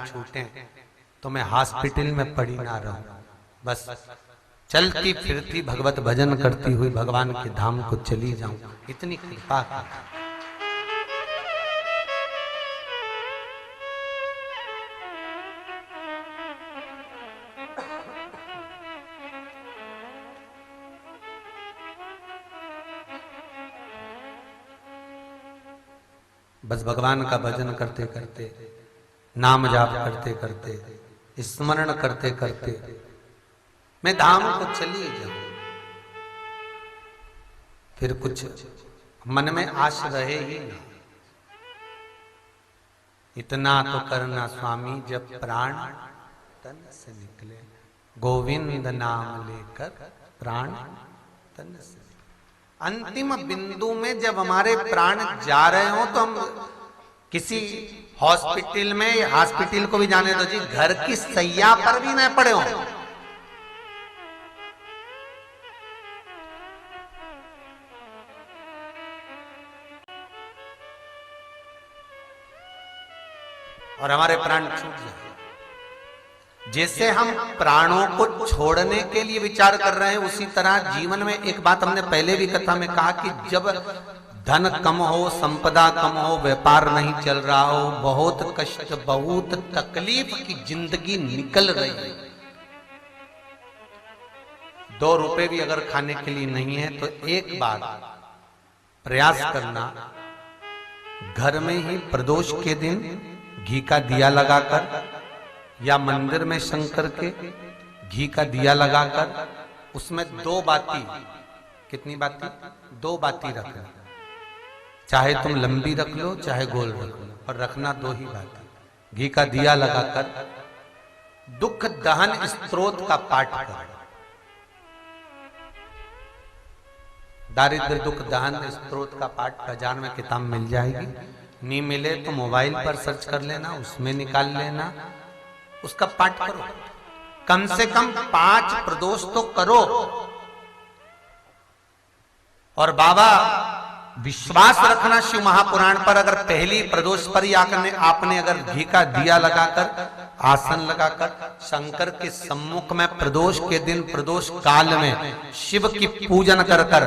छूटे तो मैं हॉस्पिटल में पड़ी ना रहूं, बस चलती फिरती भगवत भजन करती हुई भगवान के धाम को चली जाऊं, इतनी कृपा कर। बस भगवान का भजन करते करते, नाम जाप करते करते, स्मरण करते करते मैं धाम को चली जाऊं, फिर कुछ मन में आश रहे ही नहीं। इतना तो करना स्वामी जब प्राण तन से निकले, गोविंद नाम लेकर प्राण तन से। अंतिम बिंदु में जब हमारे प्राण जा रहे हो तो हम किसी हॉस्पिटल में, हॉस्पिटल को भी जाने दो जी, घर की सैया पर भी न पड़े हो, और हमारे प्राण छूट जाए। जैसे हम प्राणों को छोड़ने के लिए विचार कर रहे हैं, उसी तरह जीवन में एक बात हमने पहले भी कथा में कहा कि जब धन कम हो, संपदा कम हो, व्यापार नहीं चल रहा हो, बहुत कष्ट, बहुत तकलीफ की जिंदगी निकल रही है, 2 रुपए भी अगर खाने के लिए नहीं है तो एक बार प्रयास करना, घर में ही प्रदोष के दिन घी का दिया लगाकर या मंदिर में शंकर के घी का दिया लगाकर उसमें 2 बाती, कितनी बाती? 2 बाती रखना, चाहे तुम लंबी रख लो चाहे गोल रख लो, और रखना 2 ही बाती। घी का दिया लगाकर दुख दहन स्तोत्र का पाठ करो। दारिद्र दुख दहन स्तोत्र का पाठ बाजार में किताब मिल जाएगी, नहीं मिले तो मोबाइल पर सर्च कर लेना, उसमें निकाल लेना, उसका पाठ करो। कम से कम 5 प्रदोष तो करो। और बाबा विश्वास रखना शिव महापुराण पर, अगर पहली प्रदोष पर ही आपने अगर घी का दिया लगाकर, आसन लगाकर शंकर के सम्मुख में प्रदोष के दिन, प्रदोष काल में शिव की पूजन कर कर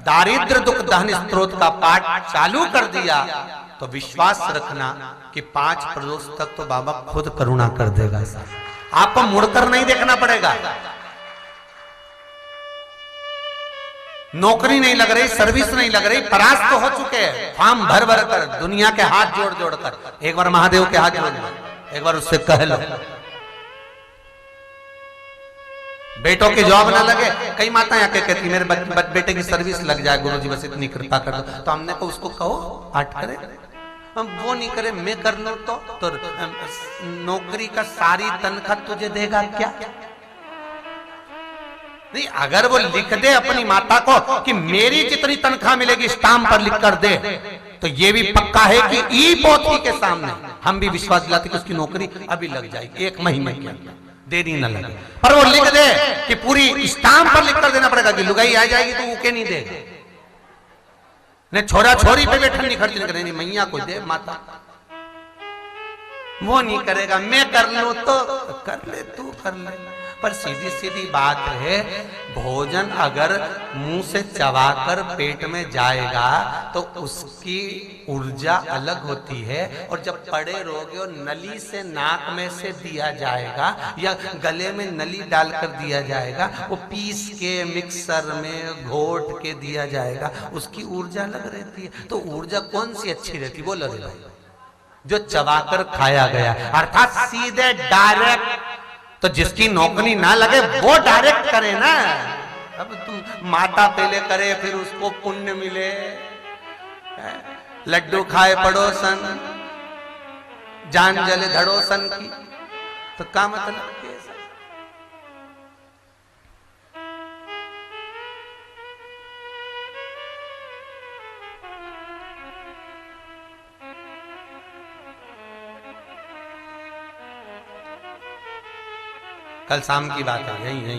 दारिद्र दुख दहन स्तोत्र का पाठ चालू कर दिया तो विश्वास रखना कि 5 प्रदोष तक तो बाबा खुद करुणा कर देगा। आपको मुड़कर नहीं देखना पड़ेगा। नौकरी नहीं लग रही, सर्विस नहीं लग रही, परास्त तो हो चुके हैं, फॉर्म भर भर कर, दुनिया के हाथ जोड़ जोड़ कर, एक बार महादेव के हाथ जोड़ लो, एक बार उससे कह लो। बेटों की जॉब ना लगे, कई माताएं आके कहती मेरे बेटे की सर्विस लग जाए गुरुजी, बस इतनी कृपा कर दो। तो हमने को उसको कहो पाठ करे, वो नहीं करे, मैं कर लूं तो नौकरी का सारी तनख्वाह तुझे देगा क्या? नहीं, अगर वो लिख दे अपनी माता को कि मेरी जितनी तनख्वाह मिलेगी स्टाम्प पर लिख कर दे, तो ये भी पक्का है कि ई पोथी के सामने हम भी विश्वास दिलाते कि उसकी नौकरी अभी लग जाएगी, 1 महीने के अंदर, देरी न लगे। पर वो लिख दे कि पूरी स्टाम्प पर लिख कर देना पड़ेगा कि लुगाई आ जाएगी तो वो के नहीं देगा। नहीं, छोरा छोरी पे बैठन नहीं खर्च नहीं करेंगे, मैया को दे माता, वो नहीं करेगा। मैं कर लूं तो कर ले, तू कर ले। पर सीधी सीधी बात है, भोजन अगर मुंह से चबाकर पेट में जाएगा तो उसकी ऊर्जा अलग होती है, और जब पड़े रहोगे और नली से नाक में से दिया जाएगा या गले में नली डालकर दिया जाएगा, वो पीस के मिक्सर में घोट के दिया जाएगा, उसकी ऊर्जा अलग रहती है। तो ऊर्जा कौन सी अच्छी रहती? वो लगे भाई जो चबाकर खाया गया, अर्थात सीधे डायरेक्ट। तो जिसकी नौकरी ना लगे वो डायरेक्ट करे ना। अब तुम माता पहले करे फिर उसको पुण्य मिले, लड्डू खाए पड़ोसन, जान जले धड़ोसन की, तो क्या मतलब? कल शाम की बात है, यही